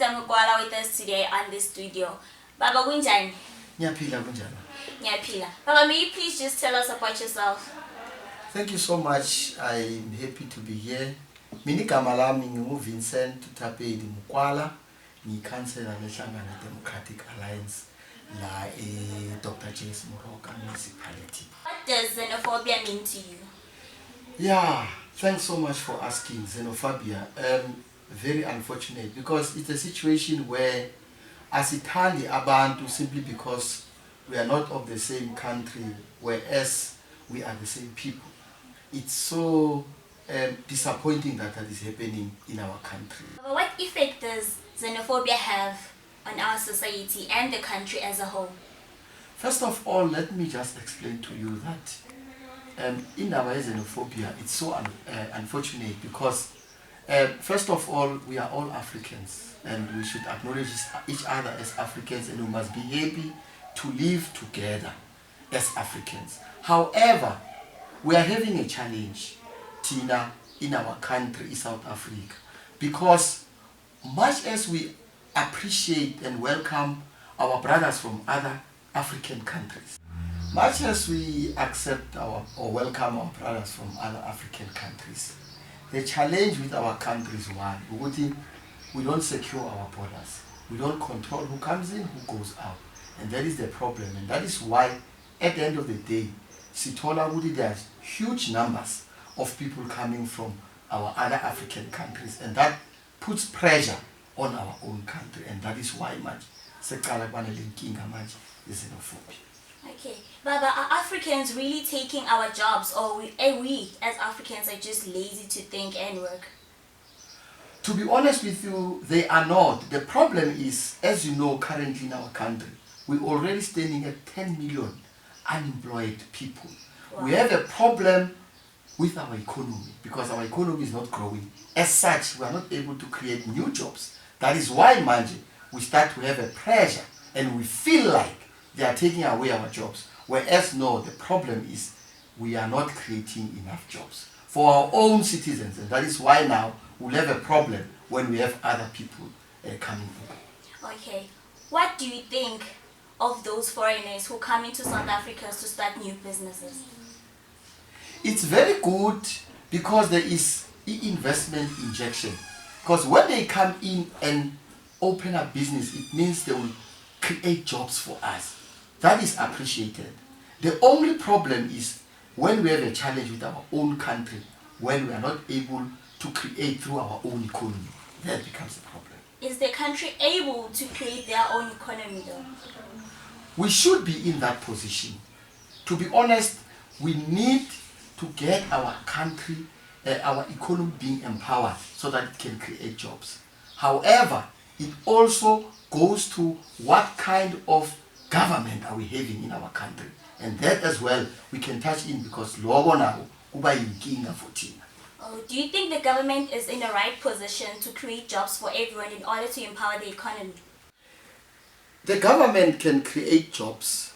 Mr. Mukwala with us today on the studio. Baba kunjani? Ngiyaphila kunjani? Ngiyaphila. Baba, may you please just tell us about yourself? Thank you so much. I'm happy to be here. Mina igama lami nginguVincent Tapedi Mukwala, ngikhansela lehlangano Democratic Alliance la Dr. James Moroka municipality. What does xenophobia mean to you? Yeah, thanks so much for asking. Xenophobia, very unfortunate because it's a situation where asithandi abantu simply because we are not of the same country, whereas we are the same people. It's so disappointing that is happening in our country. What effect does xenophobia have on our society and the country as a whole? First of all, let me just explain to you that in our xenophobia, it's so unfortunate because first of all, we are all Africans and we should acknowledge each other as Africans, and we must be happy to live together as Africans. However, we are having a challenge, Tina, in our country, South Africa, because much as we appreciate and welcome our brothers from other African countries, much as we accept or welcome our brothers from other African countries, the challenge with our country is one: we don't secure our borders. We don't control who comes in, who goes out. And that is the problem. And that is why, at the end of the day, there's huge numbers of people coming from our other African countries. And that puts pressure on our own country. And that is why much xenophobia. Okay. Baba, are Africans really taking our jobs, or we as Africans are just lazy to think and work? To be honest with you, they are not. The problem is, as you know, currently in our country, we're already standing at 10 million unemployed people. Wow. We have a problem with our economy because our economy is not growing. As such, we are not able to create new jobs. That is why, Manje, we start to have a pressure and we feel like they are taking away our jobs. Whereas, no, the problem is we are not creating enough jobs for our own citizens. And that is why now we'll have a problem when we have other people coming in. Okay. What do you think of those foreigners who come into South Africa to start new businesses? It's very good because there is investment injection. Because when they come in and open a business, it means they will create jobs for us. That is appreciated. The only problem is when we have a challenge with our own country, when we are not able to create through our own economy, that becomes a problem. Is the country able to create their own economy though? We should be in that position. To be honest, we need to get our country, our economy being empowered so that it can create jobs. However, it also goes to what kind of government are we having in our country. And that as well we can touch in because logo now kuba yinkinga for thina. Do you think the government is in the right position to create jobs for everyone in order to empower the economy? The government can create jobs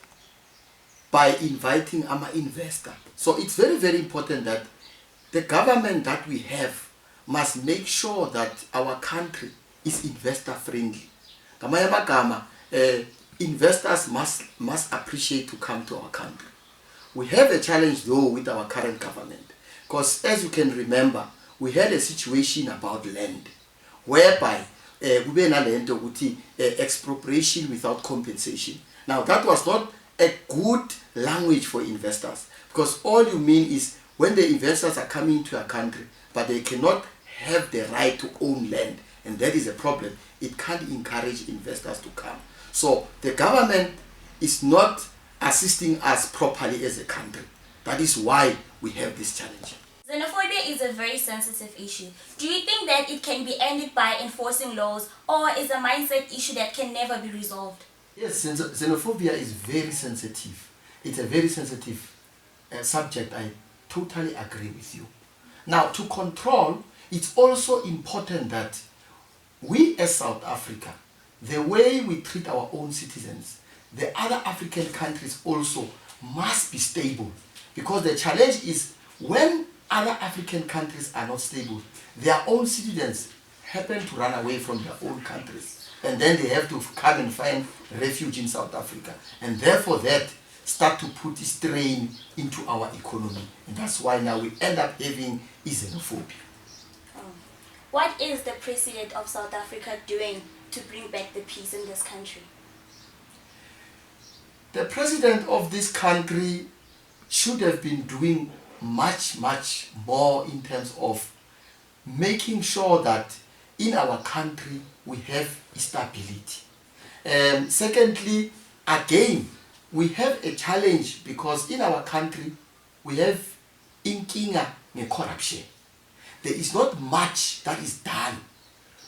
by inviting an investor. So it's very, very important that the government that we have must make sure that our country is investor friendly. Ngamanye amagama, investors must appreciate to come to our country. We have a challenge though with our current government. Because as you can remember, we had a situation about land, whereby expropriation without compensation. Now that was not a good language for investors, because all you mean is when the investors are coming to a country, but they cannot have the right to own land, and that is a problem. It can't encourage investors to come. So the government is not assisting us properly as a country. That is why we have this challenge. Xenophobia is a very sensitive issue. Do you think that it can be ended by enforcing laws, or is a mindset issue that can never be resolved? Yes, xenophobia is very sensitive. It's a very sensitive subject. I totally agree with you. Now, to control, it's also important that we as South Africa, the way we treat our own citizens, the other African countries also must be stable. Because the challenge is when other African countries are not stable, their own citizens happen to run away from their own countries. and then they have to come and find refuge in South Africa. And therefore that start to put strain into our economy. And that's why now we end up having xenophobia. What is the president of South Africa doing to bring back the peace in this country? The president of this country should have been doing much, much more in terms of making sure that in our country we have stability. Secondly, again, we have a challenge because in our country we have inkinga corruption. There is not much that is done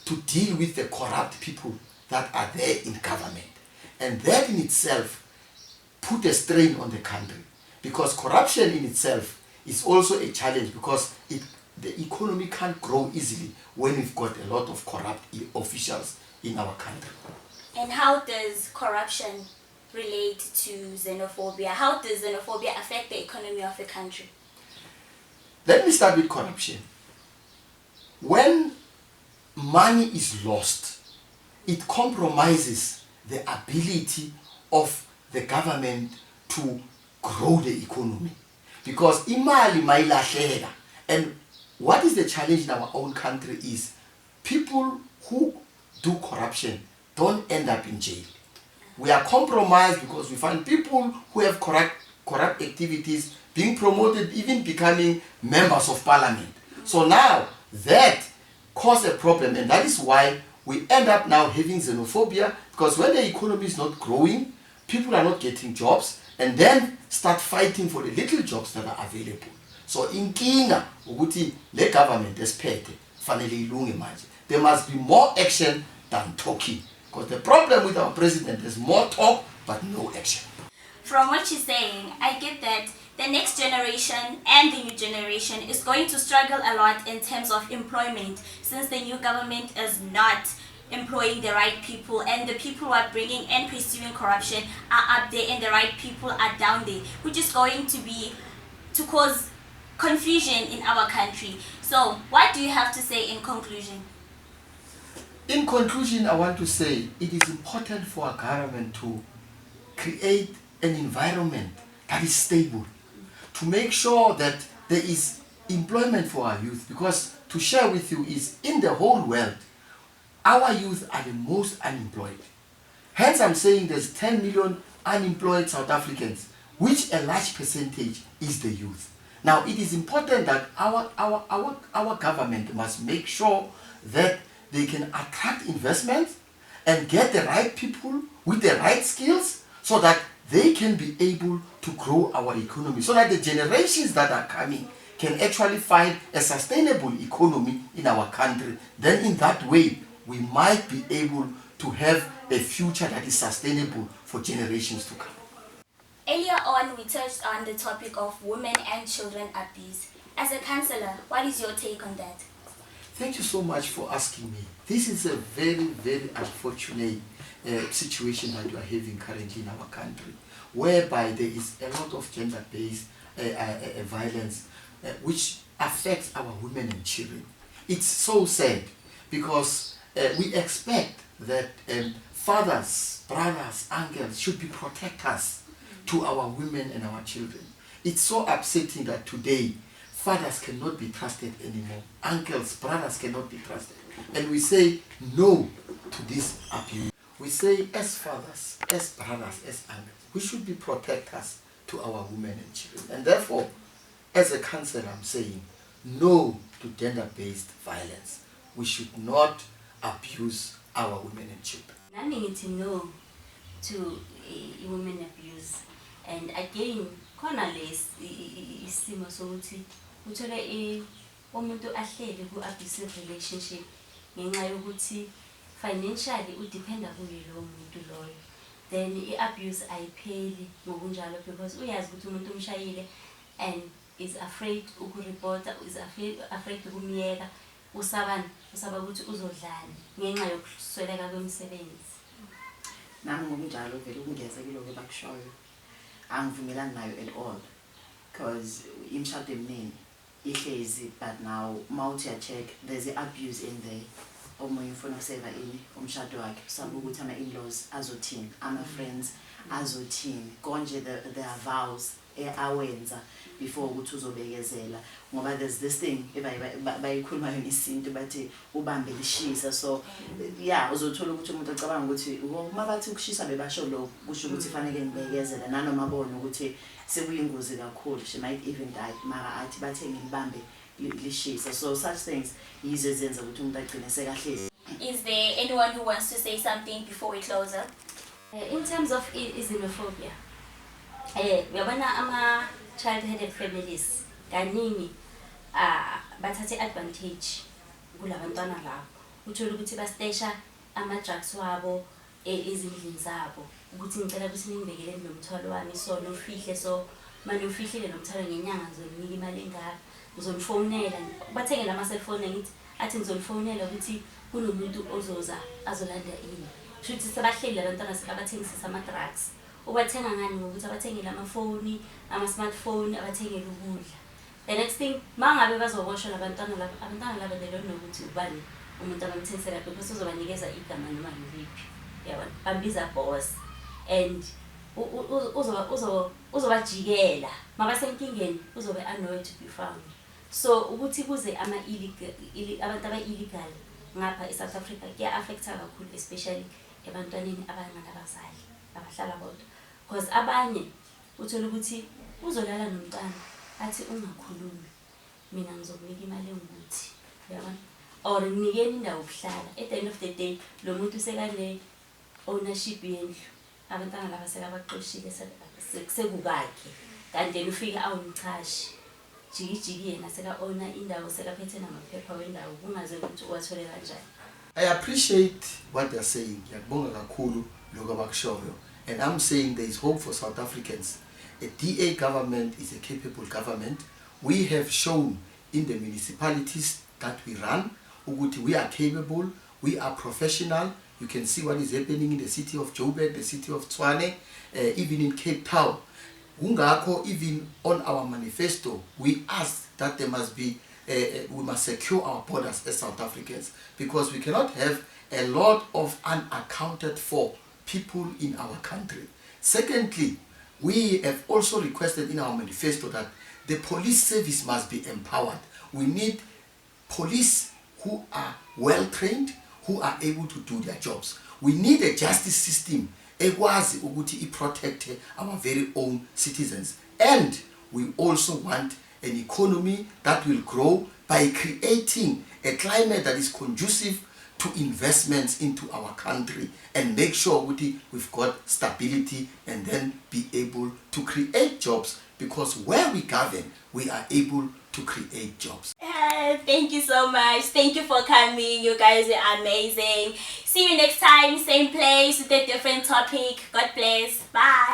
to deal with the corrupt people that are there in government. And that in itself put a strain on the country, because corruption in itself is also a challenge, because the economy can't grow easily when we've got a lot of corrupt officials in our country. And how does corruption relate to xenophobia? How does xenophobia affect the economy of a country? Let me start with corruption. When money is lost, it compromises the ability of the government to grow the economy. Because imali mailahleka. And what is the challenge in our own country is people who do corruption don't end up in jail. We are compromised because we find people who have corrupt activities being promoted, even becoming members of parliament. So now that causes a problem, and that is why we end up now having xenophobia, because when the economy is not growing, people are not getting jobs, and then start fighting for the little jobs that are available. So inkinga ukuthi le government esiphethe fanele ilunge manje. There must be more action than talking, because the problem with our president is more talk but no action. From what you're saying, I get that the next generation and the new generation is going to struggle a lot in terms of employment, since the new government is not employing the right people, and the people who are bringing and pursuing corruption are up there and the right people are down there, which is going to cause confusion in our country. So what do you have to say in conclusion? In conclusion, I want to say it is important for our government to create an environment that is stable, to make sure that there is employment for our youth, because to share with you is in the whole world, our youth are the most unemployed. Hence I'm saying there's 10 million unemployed South Africans, which a large percentage is the youth. Now it is important that our government must make sure that they can attract investment and get the right people with the right skills, so that they can be able to grow our economy, so that the generations that are coming can actually find a sustainable economy in our country. Then in that way, we might be able to have a future that is sustainable for generations to come. Earlier on, we touched on the topic of women and children abuse. As a counselor, what is your take on that? Thank you so much for asking me. This is a very, very unfortunate situation that we are having currently in our country, whereby there is a lot of gender-based violence which affects our women and children. It's so sad, because we expect that fathers, brothers, uncles should be protectors to our women and our children. It's so upsetting that today fathers cannot be trusted anymore. Uncles, brothers cannot be trusted. And we say no to this abuse. We say as fathers, as brothers, as uncles, we should be protectors to our women and children. And therefore, as a counselor, I'm saying no to gender-based violence. We should not abuse our women and children. Nami ngithi no to women abuse. And again, khona isimo sokuthi uthole umuntu ahleli ku-abusive relationship ngenxa yokuthi financially udependa kuye lo muntu loyo, then i-abuse ayipheli ngokunjalo, because uyazi ukuthi umuntu umshayile and is afraid ukureport, is afraid ukumyeka, usaba ukuthi uzodlani ngenxa yokusweleka kwemisebenzi. Nami ngokunjalo vele ukungeza kuloko bakushoyo angivumelani nayo at all, because imishado eminingi ihlezi, but now mawuthi check there's abuse in there omunye ufuna ukuseva ini umshado wakhe usabe ukuthi ama-in-laws azothini ama-friends azothini konje the vows awenza before ukuthi uzobekezela ngoba there's this thing bayikhulumayo ngesintu bathi ubambe lishisa so yeah uzothola ukuthi umuntu acabanga ukuthi uma bathi ukushisa bebasho lokho kusho ukuthi fanele ngibekezele nanoma bona ukuthi sekuyingozi kakhulu she might even die mara athi bathe ngibambe lishisa so such things yizo ezenza ukuthi umuntu agcine sekahlezi. Is there anyone who wants to say something before we close up? In terms of xenophobia, uyabona ama-child-headed families kaningi bathathe advantage kulabantwana labo. Uthola ukuthi bastesha ama-drugs wabo ezindlini zabo ukuthi ngicela ukuthi ningibekele nomthwalo wami so nofihle so manje ufihlile nomthwalo ngenyanga ngizoninika imali engaka ngizonifonela bathengela ama-cellphone ngithi athi ngizonifonela ukuthi kunomuntu ozoza azolanda ini shuthi sebahleli labantwana abathengisisa ama-drugs ubathenga ngani ngokuthi abathengele amafoni ama-smartphone abathengele ukudla. The next thing mangabe bazoboshwa labantwana labo abantwana labo they don't know ukuthi ubani umuntu abamthengisela because uzobanikeza igama noma yiliphi yabona bambiza boss and uzobajikela mabasenkingeni uzobe unknown to be found. So ukuthi kuze abantu aba-illegal ngapha eSouth Africa kuya-affecta kakhulu especially ebantwaneni abanganabazali abahlala bodwa because abanye uthola ukuthi uzolala nomntwana athi ungakhulumi mina ngizokunika imali engukuthi yabona or nginikeni indawo yokuhlala at the end of the day lo muntu sekane ownership yendlu abantwana laba sekabaqoshile sekukakhe kanti ufika awumchashi jikijiki yena seka-owner indawo sekaphethe namaphepha wendawo kungaze ukuthi uwathole kanjani. I appreciate what they're saying. Ngiyakubonga kakhulu lokho abakushoyo. And I'm saying there is hope for South Africans. A DA government is a capable government. We have shown in the municipalities that we run, ukuthi we are capable, we are professional. You can see what is happening in the city of Joburg, the city of Tshwane, even in Cape Town. Ungakho, even on our manifesto, we asked that there must be, we must secure our borders as South Africans because we cannot have a lot of unaccounted for people in our country. Secondly, we have also requested in our manifesto that the police service must be empowered. We need police who are well trained, who are able to do their jobs. We need a justice system ekwazi ukuthi protect our very own citizens. And we also want an economy that will grow by creating a climate that is conducive to investments into our country and make sure we've got stability and then be able to create jobs because where we govern, we are able to create jobs. Thank you so much. Thank you for coming. You guys are amazing. See you next time, same place with a different topic. God bless. Bye.